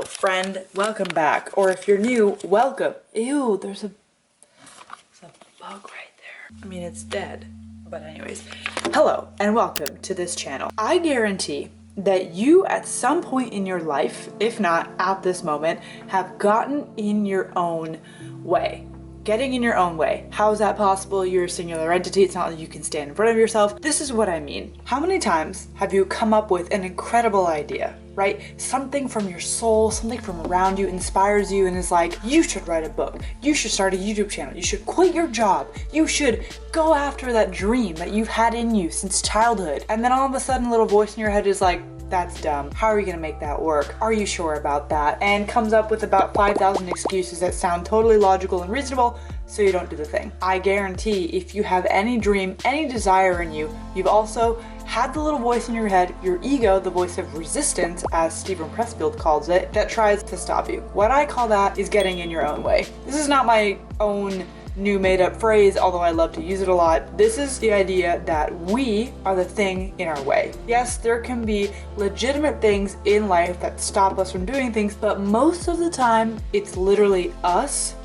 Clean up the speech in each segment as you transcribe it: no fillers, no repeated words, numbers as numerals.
friend, welcome back. Or if you're new, welcome. Ew, there's a bug right there. I mean, it's dead. But anyways, hello and welcome to this channel. I guarantee that you at some point in your life, if not at this moment, have gotten in your own way. Getting in your own way. How is that possible? You're a singular entity. It's not that you can stand in front of yourself. This is what I mean. How many times have you come up with an incredible idea, right? Something from your soul, something from around you inspires you and is like, you should write a book. You should start a YouTube channel. You should quit your job. You should go after that dream that you've had in you since childhood. And then all of a sudden a little voice in your head is like, that's dumb. How are you gonna make that work? Are you sure about that? And comes up with about 5,000 excuses that sound totally logical and reasonable, so you don't do the thing. I guarantee if you have any dream, any desire in you, you've also had the little voice in your head, your ego, the voice of resistance, as Stephen Pressfield calls it, that tries to stop you. What I call that is getting in your own way. This is not my own new made-up phrase, although I love to use it a lot. This is the idea that we are the thing in our way. Yes, there can be legitimate things in life that stop us from doing things, but most of the time, it's literally us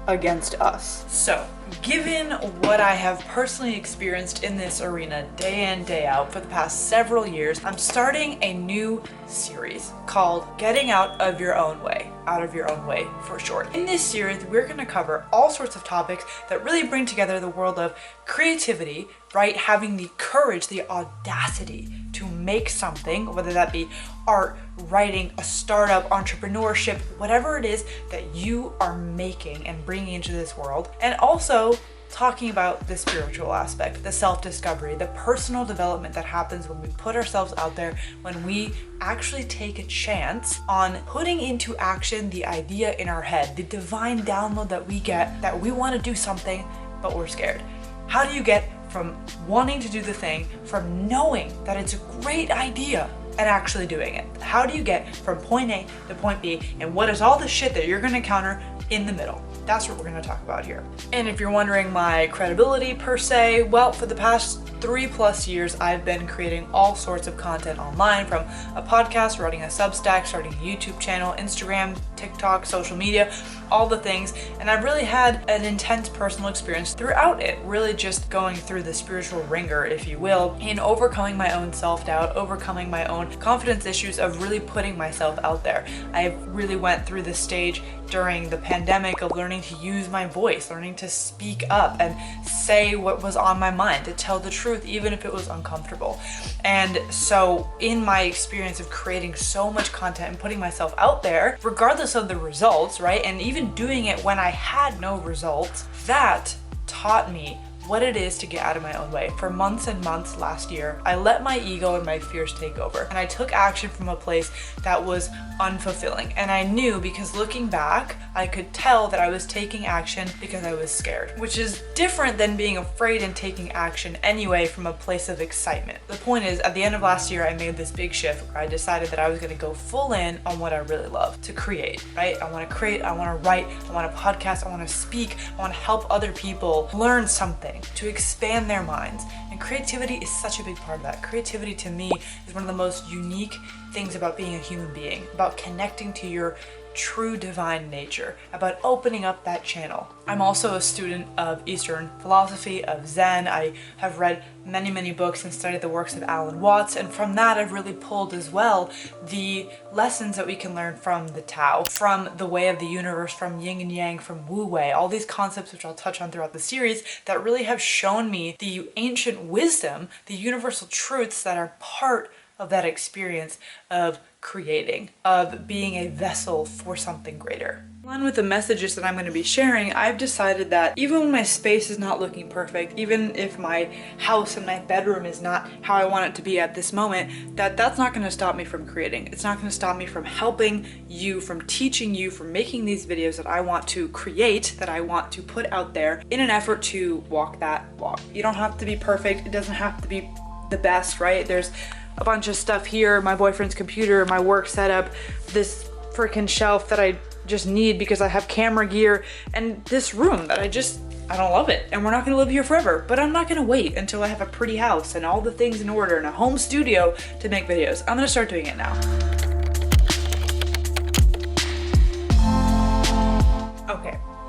against us. So, given what I have personally experienced in this arena day in, day out for the past several years, I'm starting a new series called Getting Out of Your Own Way. Out of Your Own Way for short. In this series, we're going to cover all sorts of topics that really bring together the world of creativity, right? Having the courage, the audacity to make something, whether that be art, writing, a startup, entrepreneurship, whatever it is that you are making and bringing into this world. And also talking about the spiritual aspect, the self-discovery, the personal development that happens when we put ourselves out there, when we actually take a chance on putting into action the idea in our head, the divine download that we get, that we want to do something, but we're scared. How do you get from wanting to do the thing, from knowing that it's a great idea, and actually doing it? How do you get from point A to point B, and what is all the shit that you're going to encounter in the middle? That's what we're going to talk about here. And if you're wondering my credibility per se, well, for the past 3+ years, I've been creating all sorts of content online, from a podcast, writing a Substack, starting a YouTube channel, Instagram, TikTok, social media, all the things. And I've really had an intense personal experience throughout it, really just going through the spiritual ringer, if you will, in overcoming my own self-doubt, overcoming my own confidence issues of really putting myself out there. I really went through this stage during the pandemic of learning to use my voice, learning to speak up and say what was on my mind, to tell the truth even if it was uncomfortable. And so in my experience of creating so much content and putting myself out there, regardless of the results, right, and even doing it when I had no results, that taught me what it is to get out of my own way. For months and months last year, I let my ego and my fears take over, and I took action from a place that was unfulfilling. And I knew, because looking back, I could tell that I was taking action because I was scared, which is different than being afraid and taking action anyway from a place of excitement. The point is, at the end of last year, I made this big shift where I decided that I was going to go full in on what I really love, to create, right? I want to create, I want to write, I want to podcast, I want to speak, I want to help other people learn something, to expand their minds. And creativity is such a big part of that. Creativity to me is one of the most unique things about being a human being, about connecting to your true divine nature, about opening up that channel. I'm also a student of Eastern philosophy, of Zen. I have read many books and studied the works of Alan Watts, and from that I've really pulled as well the lessons that we can learn from the Tao, from the way of the universe, from yin and yang, from Wu Wei, all these concepts which I'll touch on throughout the series that really have shown me the ancient wisdom, the universal truths that are part of that experience of creating, of being a vessel for something greater. Along with the messages that I'm going to be sharing, I've decided that even when my space is not looking perfect, even if my house and my bedroom is not how I want it to be at this moment, that's not going to stop me from creating. It's not going to stop me from helping you, from teaching you, from making these videos that I want to create, that I want to put out there in an effort to walk that walk. You don't have to be perfect. It doesn't have to be the best, right? There's a bunch of stuff here, my boyfriend's computer, my work setup, this freaking shelf that I just need because I have camera gear, and this room that I don't love it, and we're not gonna live here forever, but I'm not gonna wait until I have a pretty house and all the things in order and a home studio to make videos. I'm gonna start doing it now.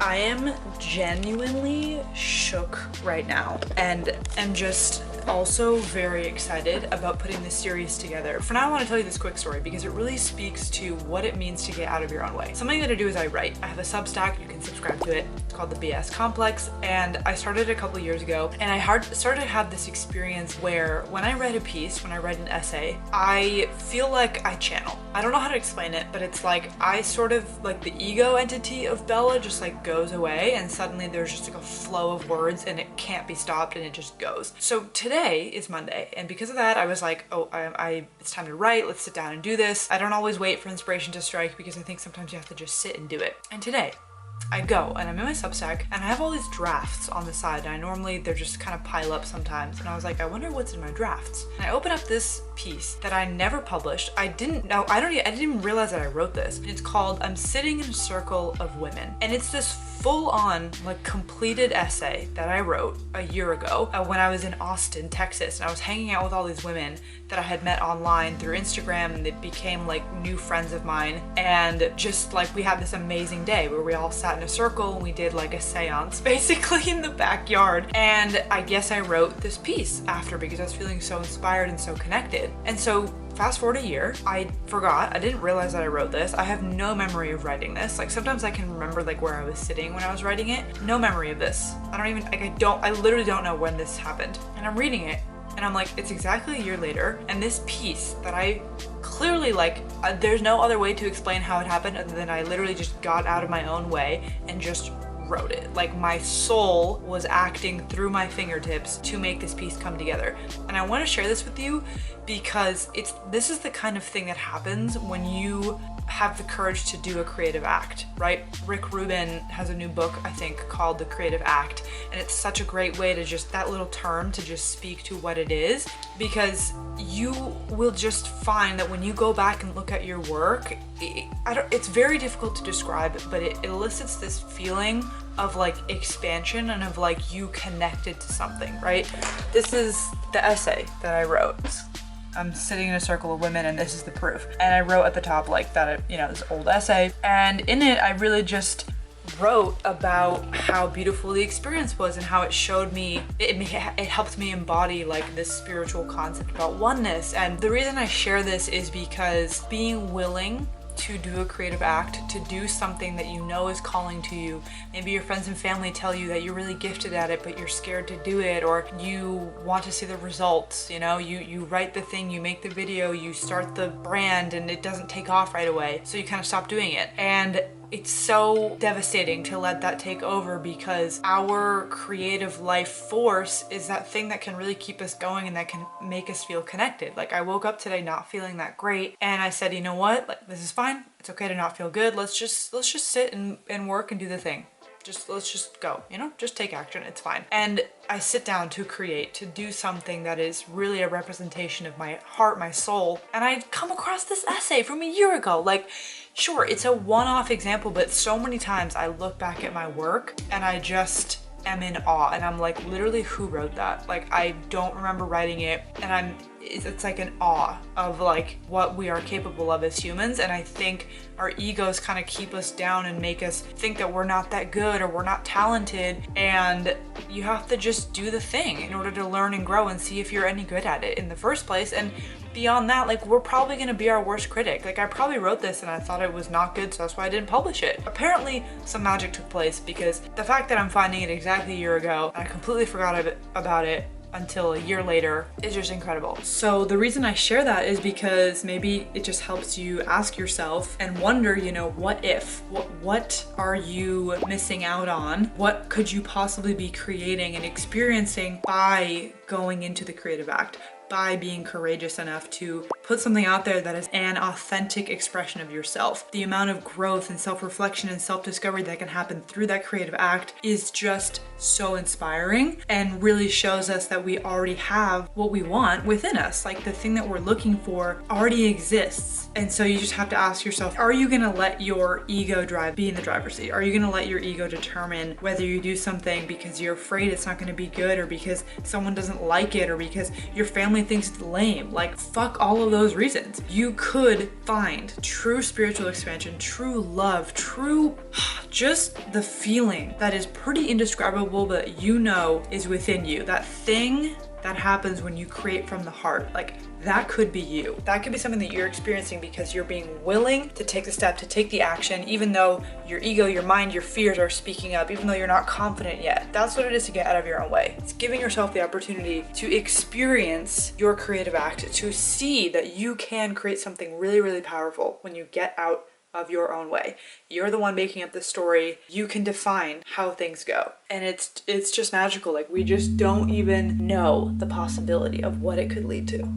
I am genuinely shook right now and am just also very excited about putting this series together. For now, I want to tell you this quick story because it really speaks to what it means to get out of your own way. Something that I do is I write. I have a Substack, you can subscribe to it. It's called the BS Complex, and I started a couple years ago, and I started to have this experience where when I write a piece, when I write an essay, I feel like I channel. I don't know how to explain it, but it's like I sort of, like the ego entity of Bella just like goes away, and suddenly there's just like a flow of words and it can't be stopped and it just goes. So today is Monday, and because of that I was like, oh, it's time to write, let's sit down and do this. I don't always wait for inspiration to strike because I think sometimes you have to just sit and do it. And today I go and I'm in my Substack and I have all these drafts on the side, and they're just kind of pile up sometimes, and I was like, I wonder what's in my drafts. And I open up this piece that I never published. I didn't even realize that I wrote this. It's called I'm Sitting in a Circle of Women, and it's this full-on like completed essay that I wrote a year ago when I was in Austin, Texas, and I was hanging out with all these women that I had met online through Instagram, and they became like new friends of mine, and just like we had this amazing day where we all sat in a circle and we did like a seance basically in the backyard. And I guess I wrote this piece after because I was feeling so inspired and so connected. And so fast forward a year, I forgot, I didn't realize that I wrote this. I have no memory of writing this. Like sometimes I can remember like where I was sitting when I was writing it. No memory of this. I literally don't know when this happened. And I'm reading it and I'm like, it's exactly a year later, and this piece that I clearly there's no other way to explain how it happened other than I literally just got out of my own way and just wrote it. Like my soul was acting through my fingertips to make this piece come together. And I want to share this with you because this is the kind of thing that happens when you have the courage to do a creative act, right? Rick Rubin has a new book, I think, called The Creative Act, and it's such a great way to just, that little term to just speak to what it is, because you will just find that when you go back and look at your work, it's very difficult to describe, but it elicits this feeling of like expansion and of like you connected to something, right? This is the essay that I wrote. I'm sitting in a circle of women and this is the proof. And I wrote at the top like that, this old essay. And in it, I really just wrote about how beautiful the experience was and how it showed me, it helped me embody like this spiritual concept about oneness. And the reason I share this is because being willing to do a creative act, to do something that you know is calling to you. Maybe your friends and family tell you that you're really gifted at it, but you're scared to do it, or you want to see the results, you write the thing, you make the video, you start the brand, and it doesn't take off right away. So you kind of stop doing it. And it's so devastating to let that take over because our creative life force is that thing that can really keep us going and that can make us feel connected. Like I woke up today not feeling that great, and I said, you know what? Like this is fine. It's okay to not feel good. Let's just sit and work and do the thing. Let's just go, just take action. It's fine. And I sit down to create, to do something that is really a representation of my heart, my soul. And I'd come across this essay from a year ago. Like, sure, it's a one-off example, but so many times I look back at my work and I just am in awe. And I'm like, literally, who wrote that? Like, I don't remember writing it. And it's like an awe of like what we are capable of as humans. And I think our egos kind of keep us down and make us think that we're not that good or we're not talented. And you have to just do the thing in order to learn and grow and see if you're any good at it in the first place. And beyond that, like we're probably gonna be our worst critic. Like I probably wrote this and I thought it was not good, so that's why I didn't publish it. Apparently some magic took place because the fact that I'm finding it exactly a year ago and I completely forgot about it until a year later is just incredible. So the reason I share that is because maybe it just helps you ask yourself and wonder, what if? What are you missing out on? What could you possibly be creating and experiencing by going into the creative act? By being courageous enough to put something out there that is an authentic expression of yourself. The amount of growth and self-reflection and self-discovery that can happen through that creative act is just so inspiring and really shows us that we already have what we want within us. Like the thing that we're looking for already exists. And so you just have to ask yourself, are you gonna let your ego be in the driver's seat? Are you gonna let your ego determine whether you do something because you're afraid it's not gonna be good, or because someone doesn't like it, or because your family thinks it's lame? Like fuck all of those reasons. You could find true spiritual expansion, true love, true just the feeling that is pretty indescribable, but you know is within you. That thing that happens when you create from the heart. Like, that could be you. That could be something that you're experiencing because you're being willing to take the step, to take the action, even though your ego, your mind, your fears are speaking up, even though you're not confident yet. That's what it is to get out of your own way. It's giving yourself the opportunity to experience your creative act, to see that you can create something really, really powerful when you get out of your own way. You're the one making up the story. You can define how things go. And it's just magical. Like, we just don't even know the possibility of what it could lead to.